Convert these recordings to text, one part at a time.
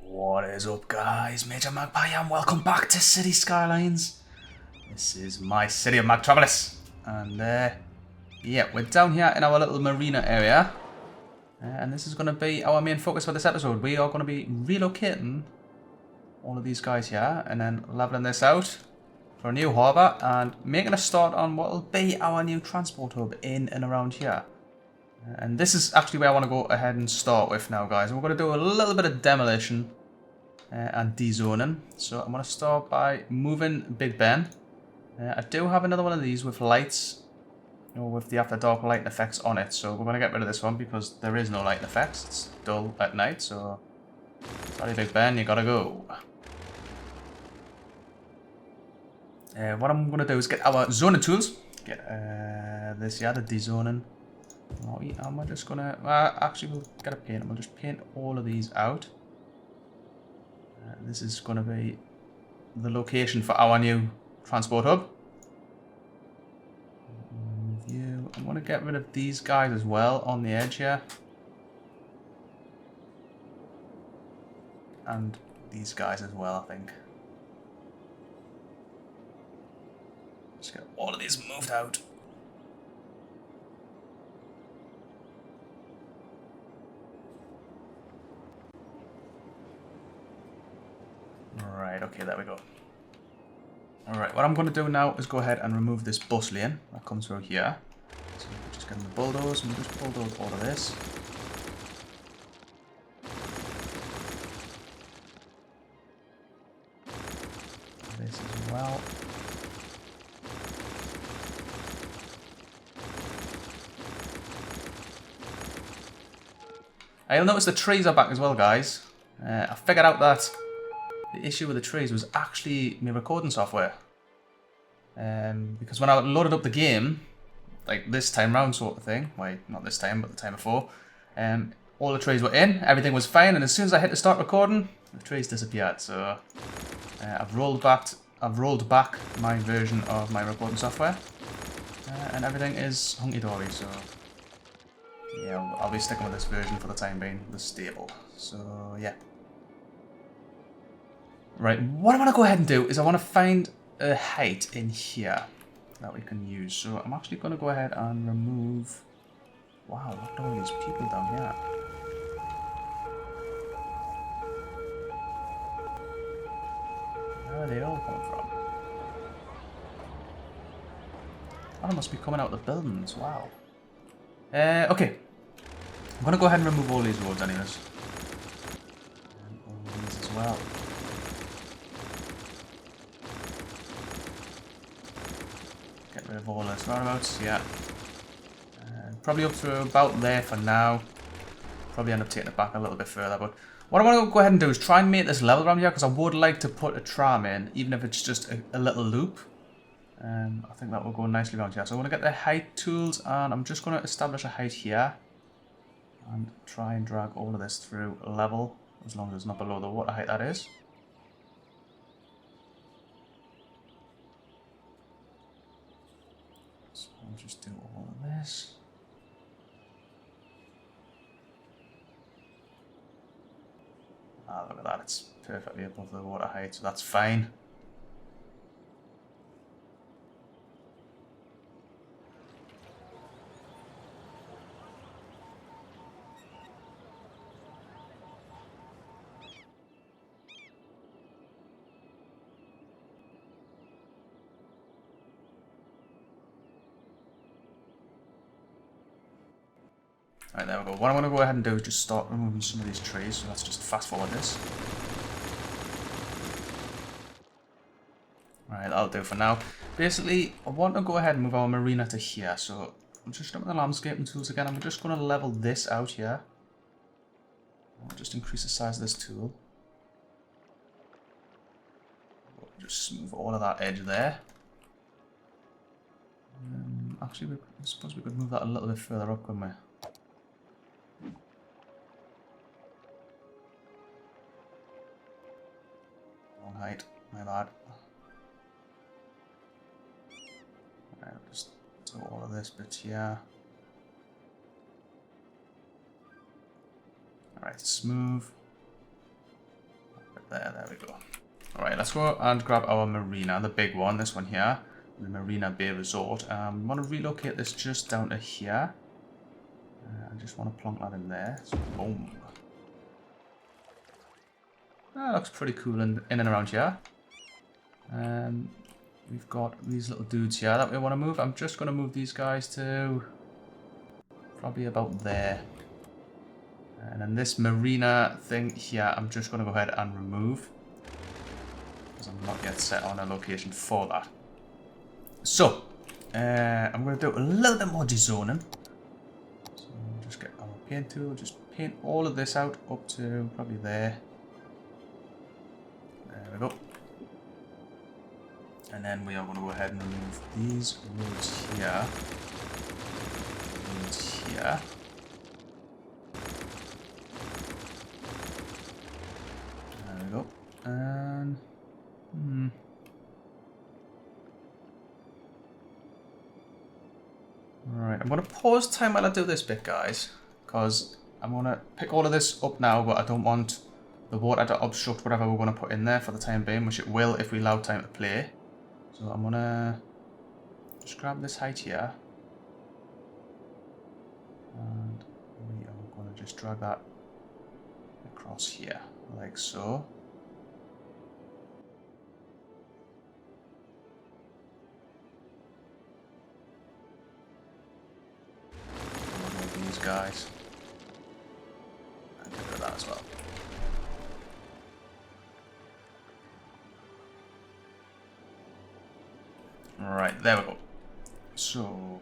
What is up, guys? Major Magpie and welcome back to City Skylines. This is my city of Metropolis. And yeah, we're down here in our little marina area. And this is going to be our main focus for this episode. We are going to be relocating all of these guys here and then leveling this out for a new harbour and making a start on what will be our new transport hub in and around here. And this is actually where I want to go ahead and start with now, guys. We're going to do a little bit of demolition and dezoning. So I'm going to start by moving Big Ben. I do have another one of these with lights, with the after dark lighting effects on it. So we're going to get rid of this one because there is no lighting effects. It's dull at night. So sorry, Big Ben, you gotta go. What I'm going to do is get our zoning tools. Get this, yeah, the dezoning. Am I just gonna... actually, we'll get a paint and we'll just paint all of these out. This is going to be the location for our new transport hub. View. I'm going to get rid of these guys as well on the edge here. And these guys as well, I think. Just get all of these moved out. Right, okay, there we go. Alright, what I'm going to do now is go ahead and remove this bus lane that comes through here. So just get the bulldoze and just bulldoze all of this. This as well. You'll notice the trees are back as well, guys. I figured out that the issue with the trees was actually my recording software. Because when I loaded up the game, like this time round sort of thing, well, not this time, but the time before, all the trees were in, everything was fine, and as soon as I hit to start recording, the trees disappeared. So I've rolled back my version of my recording software, and everything is hunky-dory. So yeah, I'll be sticking with this version for the time being, the stable. So yeah. Right, what I want to go ahead and do is I want to find a height in here that we can use. So I'm actually going to go ahead and remove... Wow, look at all these people down here. Where are they all coming from? Oh, they must be coming out of the buildings, wow. Okay. I'm going to go ahead and remove all these roads anyways. And all these as well. Get rid of all those roundabouts, yeah. Probably up to about there for now. Probably end up taking it back a little bit further, but what I want to go ahead and do is try and make this level around here, because I would like to put a tram in, even if it's just a little loop. I think that will go nicely around here. So I want to get the height tools, and I'm just going to establish a height here. And try and drag all of this through level, as long as it's not below the water height that is. So I'll just do all of this. Ah, look at that, it's perfectly above the water height, so that's fine. Right, there we go. What I'm going to go ahead and do is just start removing some of these trees. So let's just fast forward this. Right, that'll do for now. Basically, I want to go ahead and move our marina to here. So I'm just doing the landscaping tools again. I'm just going to level this out here. I'll just increase the size of this tool. Just smooth all of that edge there. Actually, I suppose we could move that a little bit further up, couldn't we? Wrong height, my bad. Alright, just do all of this bit here. Alright, smooth. There we go. Alright, let's go and grab our marina, the big one, this one here. The Marina Bay Resort. I want to relocate this just down to here. I just want to plonk that in there. So, boom. That looks pretty cool in and around here. We've got these little dudes here that we want to move. I'm just going to move these guys to probably about there. And then this marina thing here, I'm just going to go ahead and remove. Because I'm not yet set on a location for that. So, I'm going to do a little bit more dezoning. So, just get our paint tool, just paint all of this out up to probably there. There we go. And then we are going to go ahead and remove these roads here. Roads here. There we go. And... Right, I'm going to pause time while I do this bit, guys, because I'm going to pick all of this up now, but I don't want the water to obstruct whatever we're going to put in there for the time being, which it will if we allow time to play. So I'm going to just grab this height here, and we are going to just drag that across here, like so. Guys, and get rid of that as well. Right, there we go. So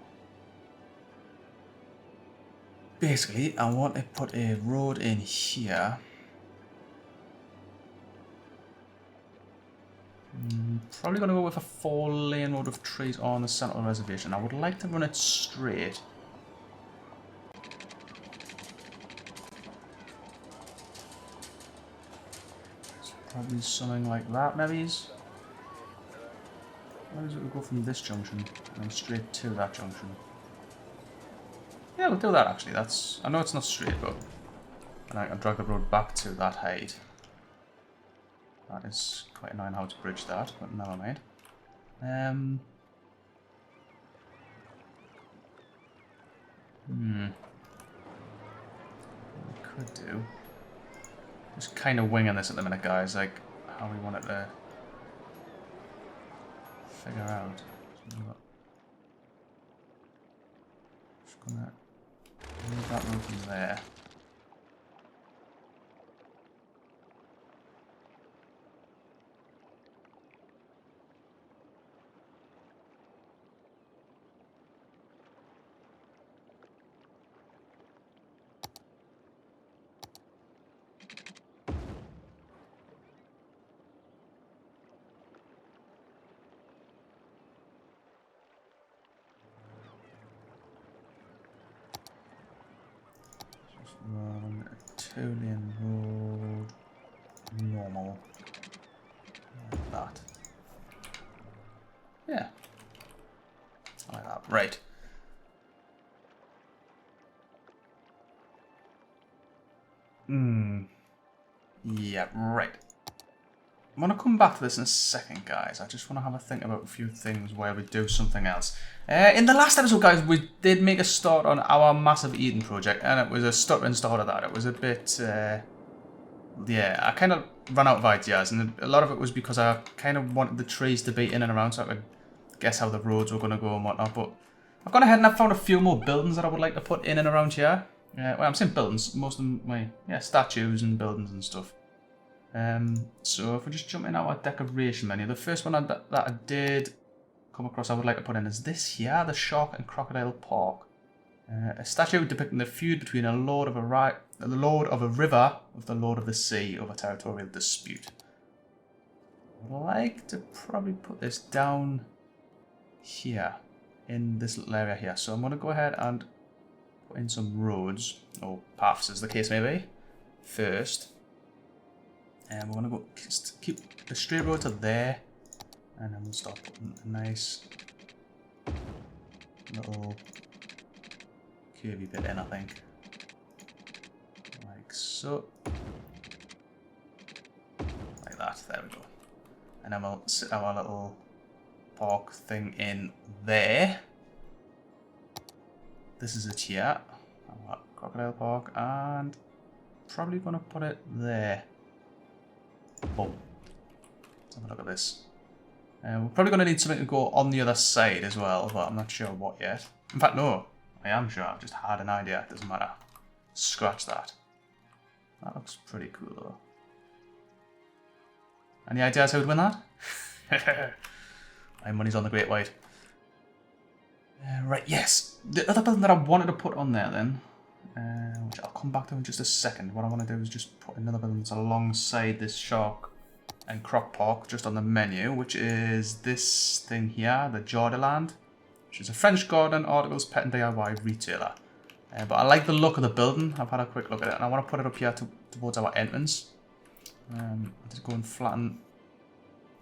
basically I want to put a road in here. Probably going to go with a 4-lane road with trees on the centre of the reservation. I would like to run it straight. Probably something like that, maybe. Maybe we'll go from this junction and straight to that junction. Yeah, we'll do that actually. That's, I know it's not straight, but and I can drag the road back to that height. That is quite annoying how to bridge that, but never mind. What we could do. Just kind of winging this at the minute, guys, like how we want it to figure out. Just gonna move that road from there. Run a 2-lane road, normal, like that. Yeah, like that. Right. Yeah, right. I'm going to come back to this in a second, guys. I just want to have a think about a few things where we do something else. In the last episode, guys, we did make a start on our massive Eden project, and it was a stuttering start of that. It was a bit, yeah, I kind of ran out of ideas, and a lot of it was because I kind of wanted the trees to be in and around so I could guess how the roads were going to go and whatnot. But I've gone ahead and I've found a few more buildings that I would like to put in and around here. Well, I'm saying buildings, most of them, yeah, statues and buildings and stuff. So if we just jump in our decoration menu, the first one that I did come across I would like to put in is this here, the Shark and Crocodile Park. A statue depicting the feud between the Lord of a River with the Lord of the Sea over territorial dispute. I'd like to probably put this down here, in this little area here. So I'm going to go ahead and put in some roads, or paths as the case may be, first. And we're going to go keep the straight road to there, and then we'll start putting a nice little curvy bit in, I think. Like so. There we go. And then we'll sit our little park thing in there. This is it here. Our crocodile park, and probably gonna put it there. Boom. Let's have a look at this. We're probably gonna need something to go on the other side as well, but I'm not sure what yet. In fact, no, I am sure. I've just had an idea. It doesn't matter. Scratch that. That looks pretty cool though. Any ideas how to win that? My money's on the Great White. Right, yes. The other building that I wanted to put on there then, which I'll come back to in just a second. What I want to do is just put another building that's alongside this shark and croc park just on the menu, which is this thing here, the Jordaland, which is a French garden, articles, pet and DIY retailer. But I like the look of the building. I've had a quick look at it, and I want to put it up here towards our entrance. Just go and flatten.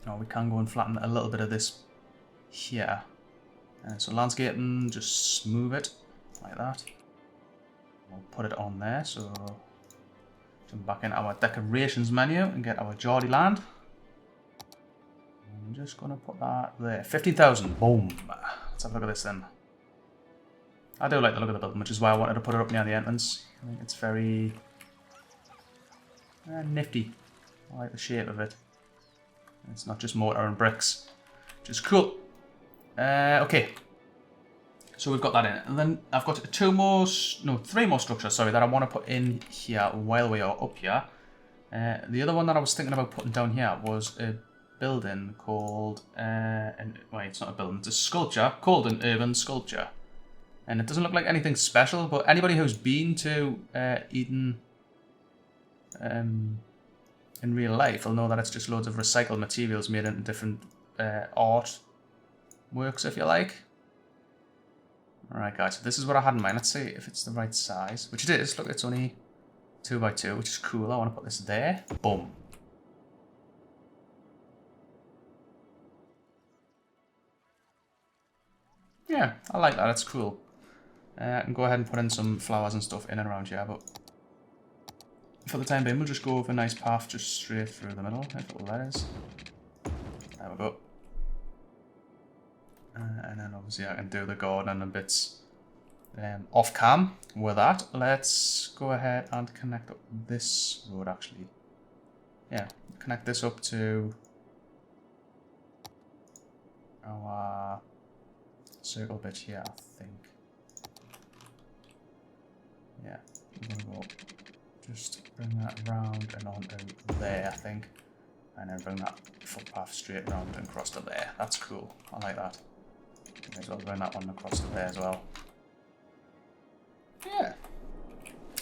Oh, we can go and flatten a little bit of this here. So landscaping, just move it like that. We'll put it on there. So jump back in our decorations menu and get our Jordaland. I'm just gonna put that there. 15,000. Boom. Let's have a look at this then. I do like the look of the building, which is why I wanted to put it up near the entrance. I think it's very nifty. I like the shape of it. It's not just mortar and bricks, which is cool. Okay, so we've got that in it, and then I've got three more structures, sorry, that I want to put in here while we are up here. The other one that I was thinking about putting down here was a building called, wait, it's not a building, it's a sculpture called an urban sculpture. And it doesn't look like anything special, but anybody who's been to Eden in real life will know that it's just loads of recycled materials made into different art works, if you like. Alright guys, so this is what I had in mind. Let's see if it's the right size, which it is. Look, it's only 2x2, which is cool. I want to put this there. Boom. Yeah, I like that. It's cool. I can go ahead and put in some flowers and stuff in and around here, but for the time being, we'll just go with a nice path just straight through the middle. Nice little letters. There we go. And then obviously I can do the garden and bits off cam. With that, let's go ahead and connect up this road actually. Yeah, connect this up to our circle bit here, I think. Yeah, I'm gonna go just bring that round and onto there, I think. And then bring that footpath straight around and across to there. That's cool. I like that. May as well bring that one across to there as well. Yeah.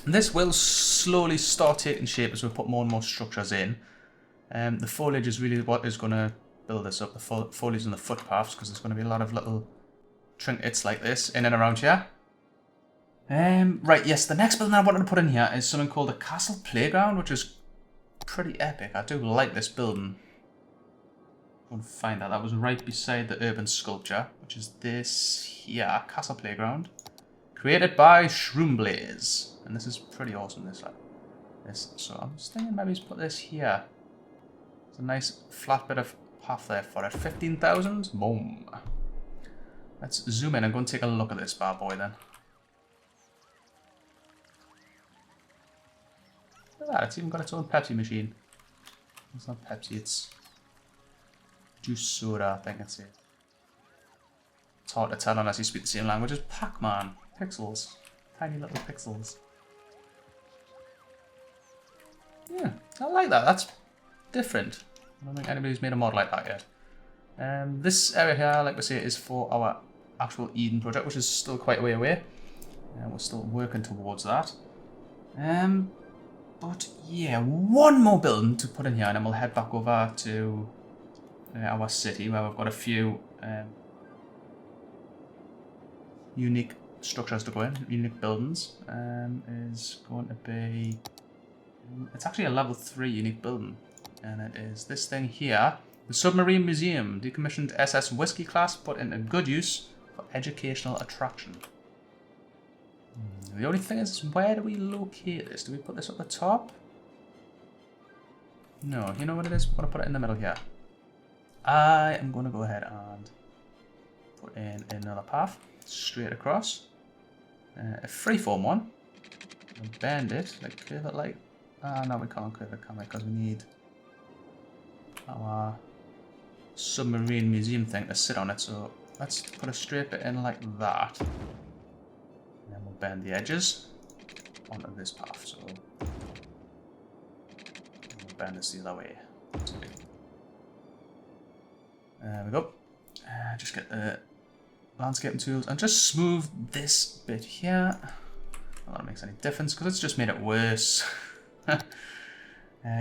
And this will slowly start taking shape as we put more and more structures in. The foliage is really what is going to build this up. The foliage and the footpaths, because there's going to be a lot of little trinkets like this in and around here. Right, yes, the next building I wanted to put in here is something called a castle playground, which is pretty epic. I do like this building. Go and find that. That was right beside the urban sculpture, which is this here, castle playground, created by Shroom-Blaze. And this is pretty awesome, this. So I'm just thinking maybe put this here. It's a nice flat bit of path there for it. 15,000. Boom. Let's zoom in and go and take a look at this bad boy then. Look at that, it's even got its own Pepsi machine. It's not Pepsi, it's juice soda, I think it's it. It's hard to tell unless you speak the same language as Pac-Man. Pixels. Tiny little pixels. Yeah, I like that. That's different. I don't think anybody's made a mod like that yet. This area here, like we say, is for our actual Eden project, which is still quite a way away. We're still working towards that. But yeah, one more building to put in here, and then we'll head back over to our city, where we've got a few unique structures to go in, unique buildings. Is going to be, it's actually a level 3 unique building, and it is this thing here, the Submarine Museum, decommissioned SS Whiskey class, put into good use for educational attraction. The only thing is, where do we locate this? Do we put this at the top? No, you know what it is? I'm going to put it in the middle here. I am going to go ahead and put in another path straight across. A freeform one. We'll bend it, like curve it like... Ah, no, we can't curve it, can we? Because we need our submarine museum thing to sit on it. So let's put a straight bit in like that. And then we'll bend the edges onto this path. So we'll bend this the other way. There we go. Just get the landscaping tools and just smooth this bit here. Not that it makes any difference because it's just made it worse.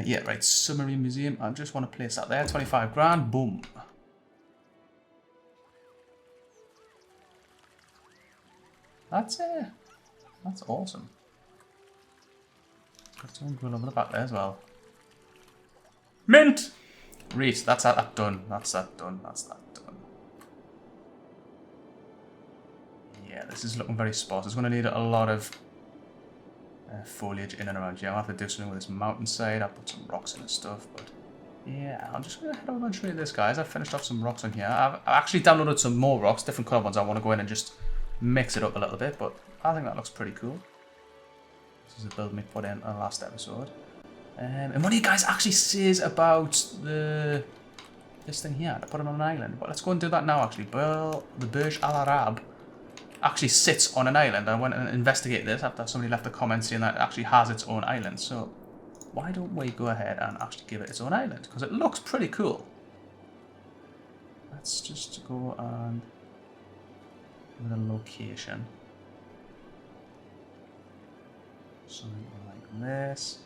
Yeah, right, Submarine Museum. I just want to place that there. 25 grand. Boom. That's awesome. Got some grill over the back there as well. Mint! Reese, that's that done. That's that done. That's that done. Yeah, this is looking very sparse. It's going to need a lot of foliage in and around here. I'll have to do something with this mountainside. I'll put some rocks in and stuff, but yeah, I'm just going to head over and show you this, guys. I've finished off some rocks on here. I've actually downloaded some more rocks, different colour ones. I want to go in and just mix it up a little bit, but I think that looks pretty cool. This is a build we put in our last episode. And one of you guys actually says about this thing here, to put it on an island. But let's go and do that now, actually. Well, the Burj Al Arab actually sits on an island. I went and investigated this after somebody left a comment saying that it actually has its own island. So why don't we go ahead and actually give it its own island? Because it looks pretty cool. Let's just go and give it a location. Something like this.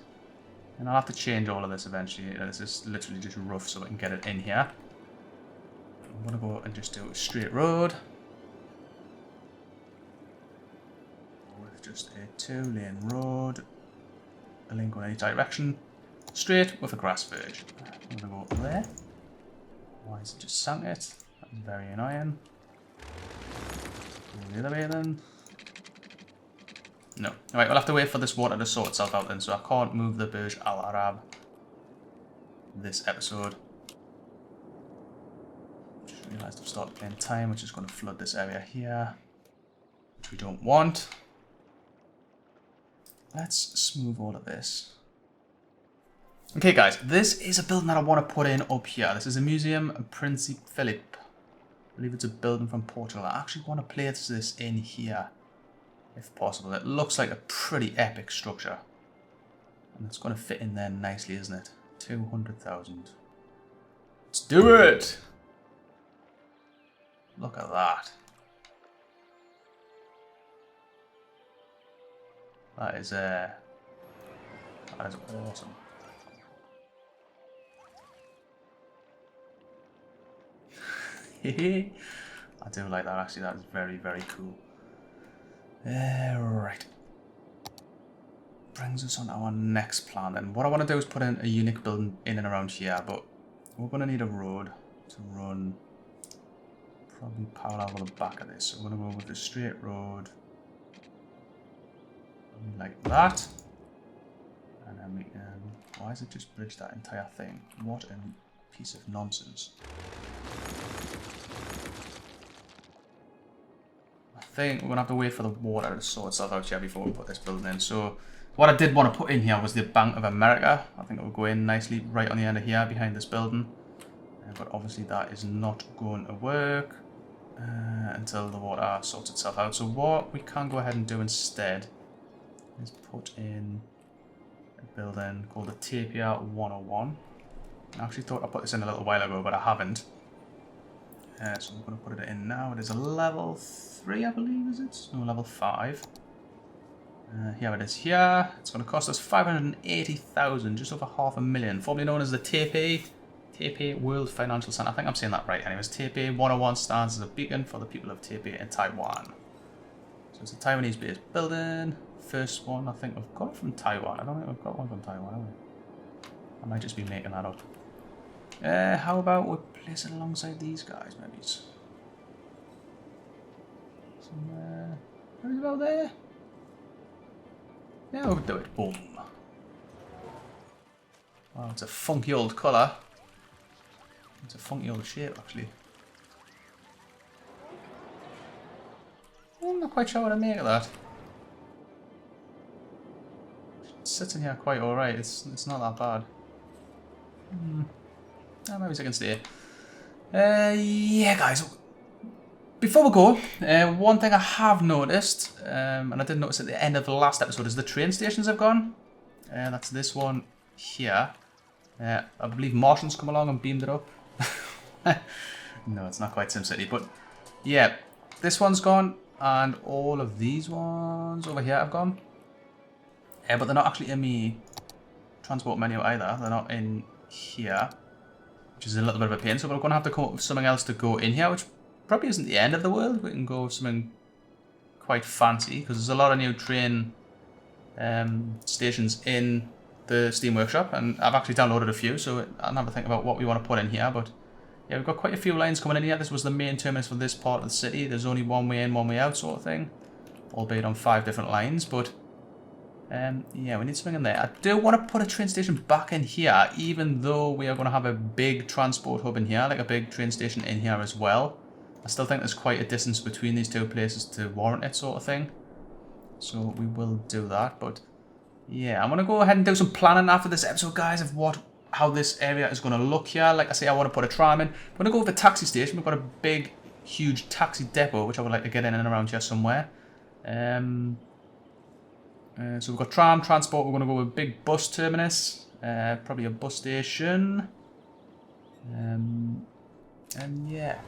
And I'll have to change all of this eventually. This is literally just rough so I can get it in here. I'm going to go and just do a straight road. With just a 2-lane road. A lane going any direction. Straight with a grass verge. I'm going to go there. Why has it just sunk it? That's very annoying. Go the other way then. No. Alright, we'll have to wait for this water to sort itself out then, so I can't move the Burj Al Arab this episode. Just realised I've started playing time, which is going to flood this area here, which we don't want. Let's smooth all of this. Okay guys, this is a building that I want to put in up here. This is a museum, Principe Felipe. I believe it's a building from Portugal. I actually want to place this in here, if possible. It looks like a pretty epic structure. And it's going to fit in there nicely, isn't it? 200,000. Let's do it! Look at that. That is awesome. I do like that, actually. That is very, very cool. Right. Brings us on to our next plan then. What I want to do is put in a unique building in and around here, but we're going to need a road to run probably parallel with the back of this. So we're going to go with a straight road like that. And then we can... Why does it just bridge that entire thing? What a piece of nonsense. I think we're going to have to wait for the water to sort itself out here before we put this building in. So what I did want to put in here was the Bank of America. I think it will go in nicely right on the end of here behind this building. But obviously that is not going to work until the water sorts itself out. So what we can go ahead and do instead is put in a building called the Taipei 101. I actually thought I put this in a little while ago, but I haven't. So I'm going to put it in now. It is a level 3, I believe, is it? No, level 5. Here it is here. It's going to cost us 580,000, just over $500,000. Formerly known as the Taipei World Financial Center. I think I'm saying that right. Anyways, Taipei 101 stands as a beacon for the people of Taipei in Taiwan. So it's a Taiwanese-based building. First one, I think we've got it from Taiwan. I don't think we've got one from Taiwan, have we? I might just be making that up. How about we place it alongside these guys, maybe? Somewhere... Where is it about there? Yeah, we'll do it. Boom. Wow, it's a funky old colour. It's a funky old shape, actually. I'm not quite sure what to make of that. It sits in here quite alright. It's not that bad. Oh, maybe I can stay. Yeah, guys. Before we go, one thing I have noticed, and I did notice at the end of the last episode, is the train stations have gone. That's this one here. I believe Martians come along and beamed it up. No, it's not quite SimCity, but yeah, this one's gone, and all of these ones over here have gone. But they're not actually in the transport menu either. They're not in here, which is a little bit of a pain. So we're going to have to come up with something else to go in here, which probably isn't the end of the world. We can go with something quite fancy, because there's a lot of new train stations in the Steam Workshop, and I've actually downloaded a few, so I'll have to think about what we want to put in here. But yeah, we've got quite a few lines coming in here. This was the main terminus for this part of the city. There's only one way in, one way out sort of thing, albeit on 5 different lines. But yeah, we need something in there. I do want to put a train station back in here, even though we are going to have a big transport hub in here, like a big train station in here as well. I still think there's quite a distance between these two places to warrant it sort of thing. So we will do that. But yeah, I'm going to go ahead and do some planning after this episode, guys, of how this area is going to look here. Like I say, I want to put a tram in. I'm going to go with the taxi station. We've got a big, huge taxi depot, which I would like to get in and around here somewhere. So we've got tram, transport, we're going to go with a big bus terminus, probably a bus station, and yeah,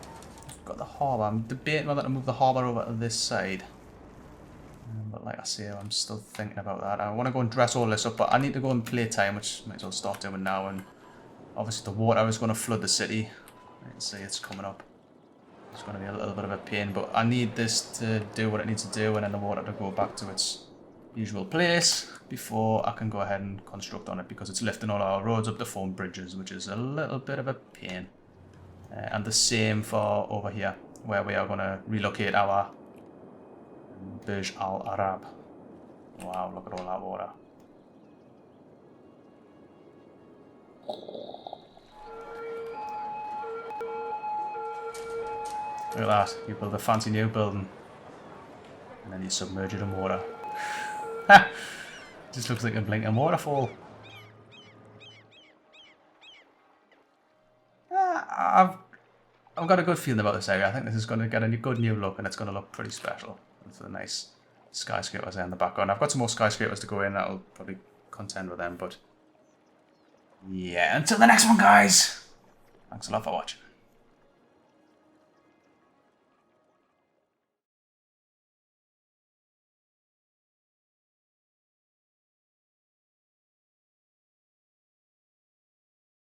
we've got the harbour. I'm debating whether to move the harbour over to this side, but like I say, I'm still thinking about that. I want to go and dress all this up, but I need to go and play time, which I might as well start doing now, and obviously the water is going to flood the city. You can see it's coming up. It's going to be a little bit of a pain, but I need this to do what it needs to do, and then the water to go back to its usual place before I can go ahead and construct on it, because it's lifting all our roads up to form bridges, which is a little bit of a pain. And the same for over here, where we are going to relocate our Burj Al Arab. Wow, look at all that water. Look at that, you build a fancy new building and then you submerge it in water. Just looks like a blinking waterfall. I've got a good feeling about this area. I think this is going to get a good new look, and it's going to look pretty special with the nice skyscrapers there in the background. I've got some more skyscrapers to go in. That'll probably contend with them, but yeah. Until the next one, guys. Thanks a lot for watching.